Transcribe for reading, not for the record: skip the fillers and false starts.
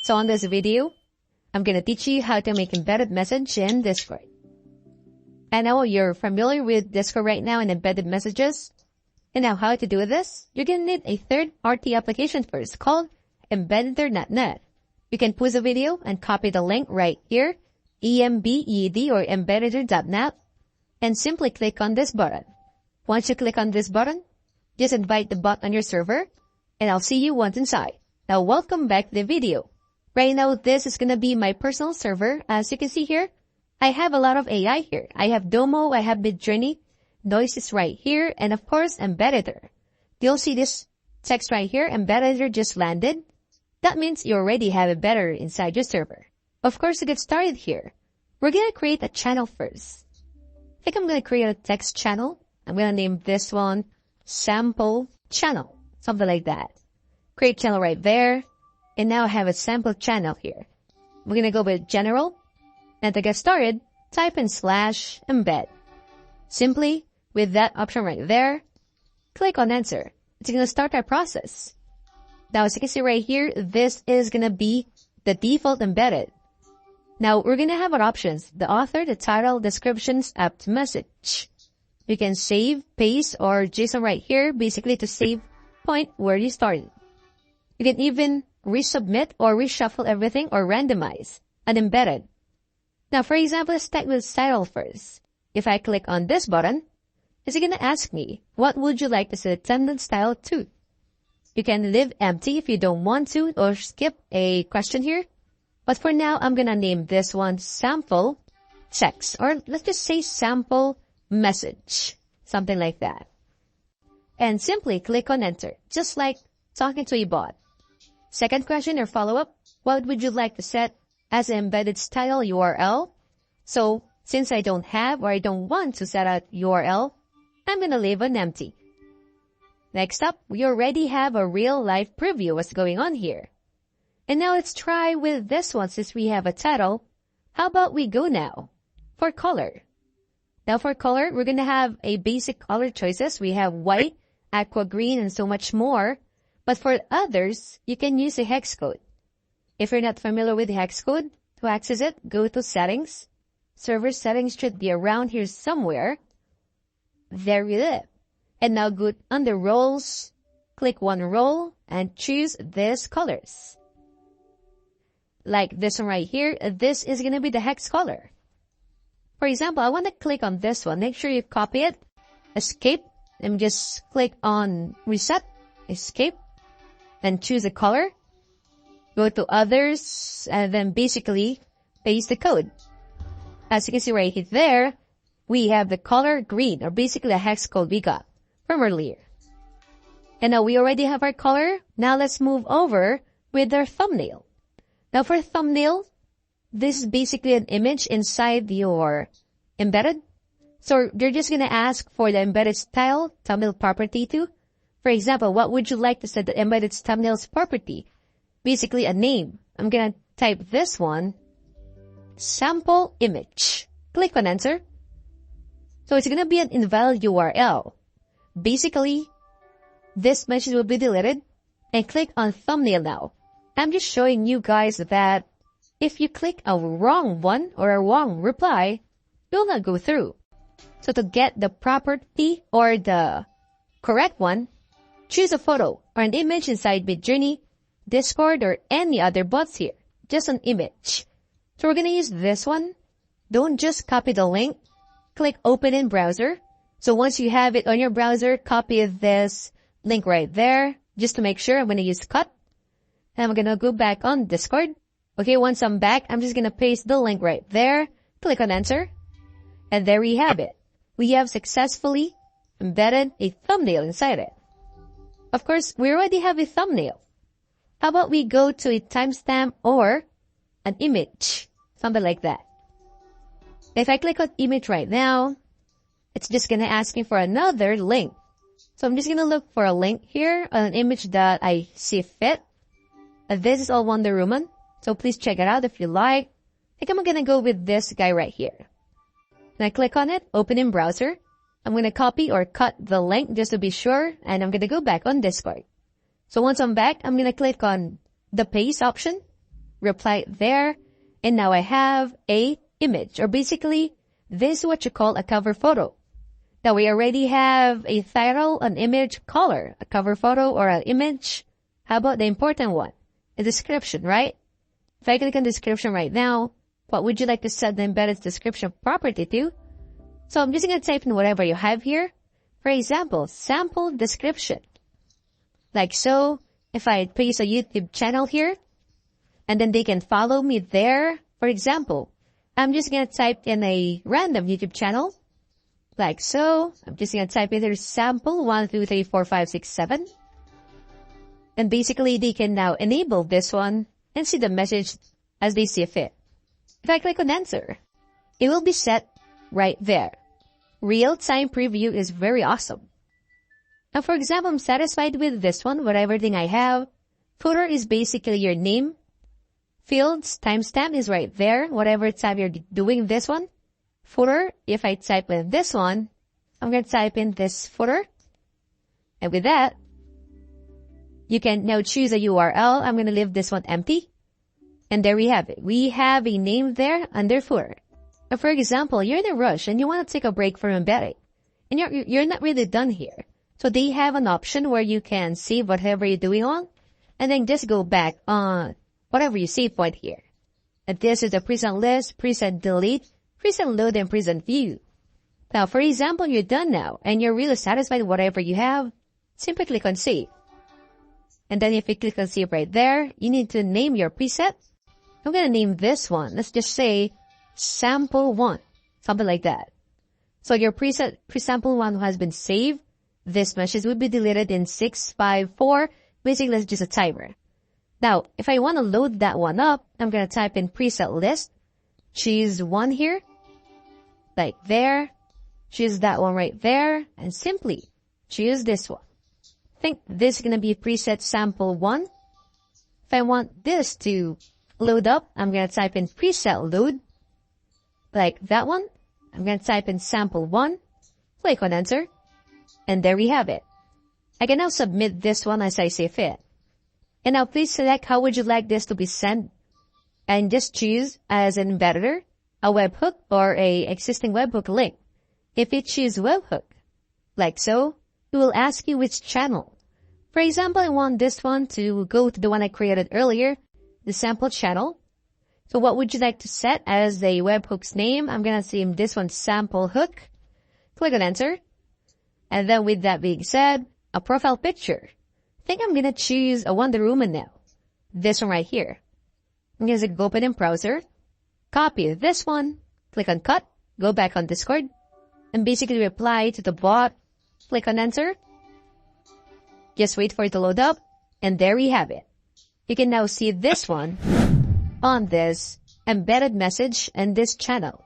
So on this video, I'm gonna teach you how to make embedded message in Discord. I know you're familiar with Discord right now and embedded messages. And now how to do this? You're gonna need a third-party application first called embedder.net. You can pause the video and copy the link right here, embed or embedder.net, and simply click on this button. Once you click on this button, just invite the bot on your server, and I'll see you once inside. Now welcome back to the video. Right now, this is gonna be my personal server. As you can see here, I have a lot of AI here. I have Domo, I have Midjourney, Noise is right here, and of course, Embedder. You'll see this text right here, Embedder just landed. That means you already have a Embedder inside your server. Of course, to get started here, we're gonna create a channel first. I think I'm gonna create a text channel. I'm gonna name this one sample channel, something like that. Create channel right there. And now I have a sample channel here. We're gonna go with general. And to get started, type in /embed. Simply, with that option right there, click on enter. It's gonna start our process. Now as you can see right here, this is gonna be the default embedded. Now we're gonna have our options, the author, the title, descriptions, up to message. You can save, paste, or JSON right here, basically to save point where you started. You can even resubmit or reshuffle everything or randomize and embedded. Now, for example, let's start with title first. If I click on this button, it's going to ask me, what would you like to set attendance style to? You can leave empty if you don't want to or skip a question here. But for now, I'm going to name this one sample text, or let's just say sample message, something like that. And simply click on enter, just like talking to a bot. Second question or follow-up, what would you like to set as an embedded style URL? So, since I don't have or I don't want to set a URL, I'm gonna leave an empty. Next up, we already have a real-life preview of what's going on here. And now let's try with this one since we have a title. How about we go now for color? Now for color, we're gonna have a basic color choices. We have white, aqua green, and so much more. But for others, you can use a hex code. If you're not familiar with the hex code, to access it, go to settings. Server settings should be around here somewhere. There we live. And now go under roles, click one role, and choose these colors. Like this one right here, this is going to be the hex color. For example, I want to click on this one. Make sure you copy it, escape, and just click on reset, escape. Then choose a color, go to others, and then basically paste the code. As you can see right here there, we have the color green, or basically the hex code we got from earlier. And now we already have our color. Now let's move over with our thumbnail. Now for thumbnail, this is basically an image inside your embedded. So they're just going to ask for the embedded style thumbnail property too. For example, what would you like to set the embedded thumbnail's property? Basically a name. I'm gonna type this one, sample image. Click on enter. So it's gonna be an invalid URL. Basically, this message will be deleted and click on thumbnail now. I'm just showing you guys that if you click a wrong one or a wrong reply, you'll not go through. So to get the property or the correct one, choose a photo or an image inside Midjourney, Discord, or any other bots here. Just an image. So we're gonna use this one. Don't just copy the link. Click open in browser. So once you have it on your browser, copy this link right there. Just to make sure, I'm gonna use cut. And I'm gonna go back on Discord. Okay, once I'm back, I'm just gonna paste the link right there. Click on enter. And there we have it. We have successfully embedded a thumbnail inside it. Of course, we already have a thumbnail. How about we go to a timestamp or an image, something like that. If I click on image right now, it's just going to ask me for another link. So I'm just going to look for a link here on an image that I see fit. This is all Wonder Woman, so please check it out if you like. I think I'm going to go with this guy right here. And I click on it, open in browser. I'm going to copy or cut the link just to be sure, and I'm going to go back on Discord. So once I'm back, I'm going to click on the paste option. reply there, and now I have a image, or basically, this is what you call a cover photo. Now we already have a title, an image, color, a cover photo, or an image. How about the important one? A description, right? If I click on description right now, what would you like to set the embedded description property to? So I'm just going to type in whatever you have here. For example, sample description. Like so, if I paste a YouTube channel here, and then they can follow me there. For example, I'm just going to type in a random YouTube channel. Like so, I'm just going to type in there sample 1, 2, 3, 4, 5, 6, 7. And basically, they can now enable this one and see the message as they see fit. If I click on enter, it will be set right there. Real-time preview is very awesome. Now, for example, I'm satisfied with this one, whatever thing I have. Footer is basically your name. Fields, timestamp is right there, whatever time you're doing this one. Footer, if I type in this one, I'm going to type in this footer. And with that, you can now choose a URL. I'm going to leave this one empty. And there we have it. We have a name there under footer. Now, for example, you're in a rush and you want to take a break from embedding. And you're not really done here. So they have an option where you can save whatever you're doing on. And then just go back on whatever you save point here. And this is the present list, present delete, present load, and present view. Now, for example, you're done now and you're really satisfied with whatever you have. Simply click on save. And then if you click on save right there, you need to name your preset. I'm going to name this one. Let's just say sample 1, something like that. So your preset, pre-sample 1 has been saved. This message will be deleted in 654. Basically, that's just a timer. Now, if I want to load that one up, I'm going to type in preset list. Choose one here. Like there. Choose that one right there. And simply choose this one. I think this is going to be preset sample 1. If I want this to load up, I'm going to type in preset load. Like that one. I'm going to type in sample 1. Click on enter. And there we have it. I can now submit this one as I see fit. And now please select how would you like this to be sent. And just choose as an embedder, a webhook or a existing webhook link. If you choose webhook, like so, it will ask you which channel. For example, I want this one to go to the one I created earlier, the sample channel. So what would you like to set as the webhook's name? I'm going to name this one sample hook. Click on enter. And then with that being said, a profile picture. I think I'm going to choose a Wonder Woman now. This one right here. I'm going to go open in browser. Copy this one. Click on cut. Go back on Discord. And basically reply to the bot. Click on enter. Just wait for it to load up. And there we have it. You can now see this one on this embedded message and this channel.